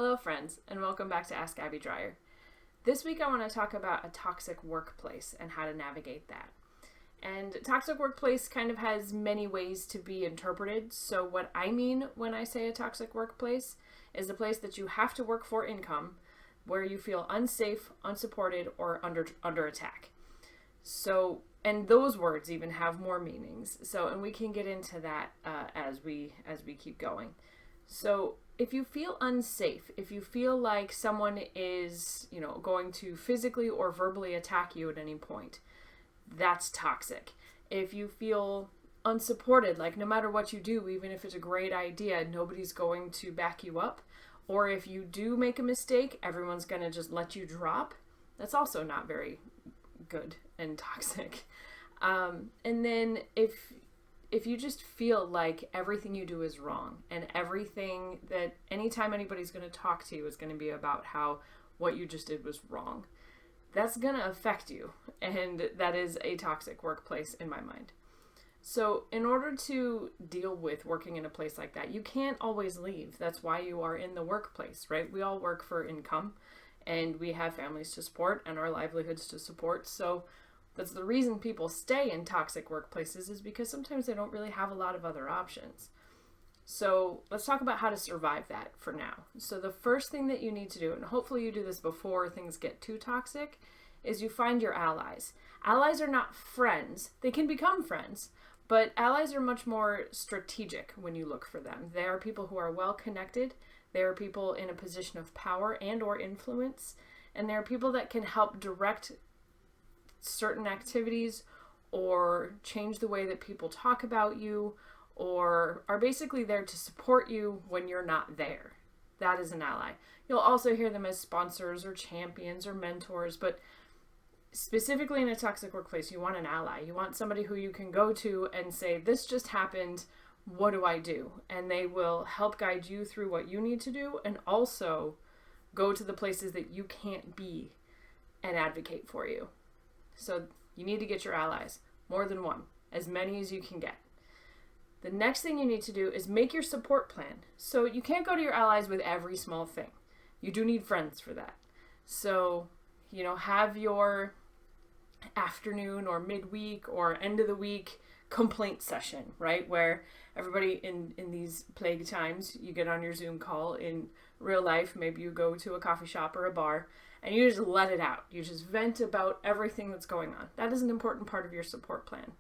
Hello, friends, and welcome back to Ask Abby Dreyer. This week I want to talk about a toxic workplace and how to navigate that. And toxic workplace kind of has many ways to be interpreted. So what I mean when I say a toxic workplace is a place that you have to work for income, where you feel unsafe, unsupported, or under attack. So, and those words even have more meanings. So, and we can get into that as we keep going. So, if you feel unsafe, if you feel like someone is, going to physically or verbally attack you at any point, that's toxic. If you feel unsupported, like no matter what you do, even if it's a great idea, nobody's going to back you up, or if you do make a mistake, everyone's going to just let you drop, that's also not very good and toxic. And then if you just feel like everything you do is wrong, and everything that anytime anybody's going to talk to you is going to be about how what you just did was wrong, that's going to affect you. And that is a toxic workplace in my mind. So in order to deal with working in a place like that, you can't always leave. That's why you are in the workplace, right? We all work for income, and we have families to support and our livelihoods to support. So that's the reason people stay in toxic workplaces, is because sometimes they don't really have a lot of other options. So let's talk about how to survive that for now. So the first thing that you need to do, and hopefully you do this before things get too toxic, is you find your allies. Allies are not friends. They can become friends, but allies are much more strategic when you look for them. They are people who are well connected. They are people in a position of power and or influence, and they are people that can help direct certain activities or change the way that people talk about you, or are basically there to support you when you're not there. That is an ally. You'll also hear them as sponsors or champions or mentors, but specifically in a toxic workplace, you want an ally. You want somebody who you can go to and say, this just happened, what do I do? And they will help guide you through what you need to do, and also go to the places that you can't be and advocate for you. So you need to get your allies, more than one, as many as you can get. The next thing you need to do is make your support plan. So you can't go to your allies with every small thing. You do need friends for that. So, have your afternoon or midweek or end of the week complaint session, right? Where everybody in these plague times, you get on your Zoom call. In real life, maybe you go to a coffee shop or a bar, and you just let it out. You just vent about everything that's going on. That is an important part of your support plan.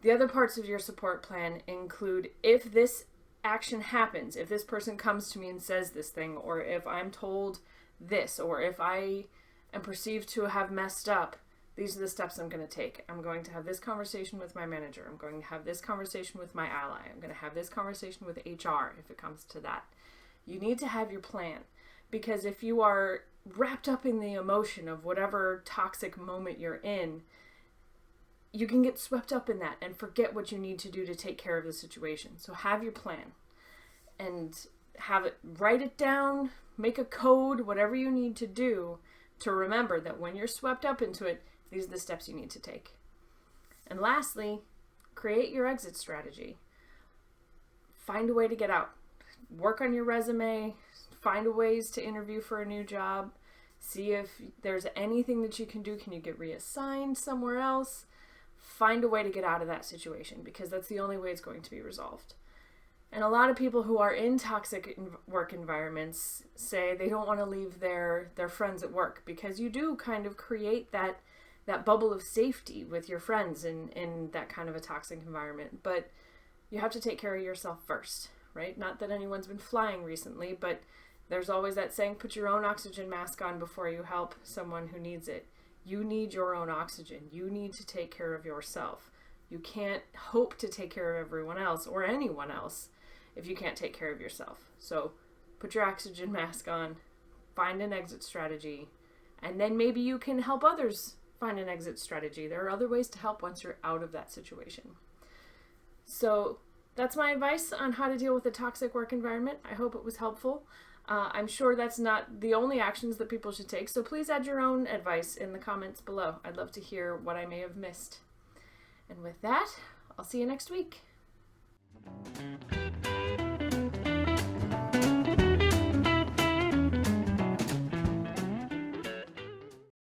The other parts of your support plan include, if this action happens, if this person comes to me and says this thing, or if I'm told this, or if I am perceived to have messed up, these are the steps I'm going to take. I'm going to have this conversation with my manager. I'm going to have this conversation with my ally. I'm going to have this conversation with HR if it comes to that. You need to have your plan, because if you are wrapped up in the emotion of whatever toxic moment you're in, you can get swept up in that and forget what you need to do to take care of the situation. So have your plan and write it down, make a code, whatever you need to do to remember that when you're swept up into it, these are the steps you need to take. And lastly, create your exit strategy. Find a way to get out. Work on your resume, find ways to interview for a new job, see if there's anything that you can do. Can you get reassigned somewhere else? Find a way to get out of that situation, because that's the only way it's going to be resolved. And a lot of people who are in toxic work environments say they don't want to leave their friends at work, because you do kind of create that bubble of safety with your friends in that kind of a toxic environment. But you have to take care of yourself first, right? Not that anyone's been flying recently, but there's always that saying, put your own oxygen mask on before you help someone who needs it. You need your own oxygen. You need to take care of yourself. You can't hope to take care of everyone else or anyone else if you can't take care of yourself. So put your oxygen mask on, find an exit strategy, and then maybe you can help others find an exit strategy. There are other ways to help once you're out of that situation. So that's my advice on how to deal with a toxic work environment. I hope it was helpful. I'm sure that's not the only actions that people should take, so please add your own advice in the comments below. I'd love to hear what I may have missed. And with that, I'll see you next week.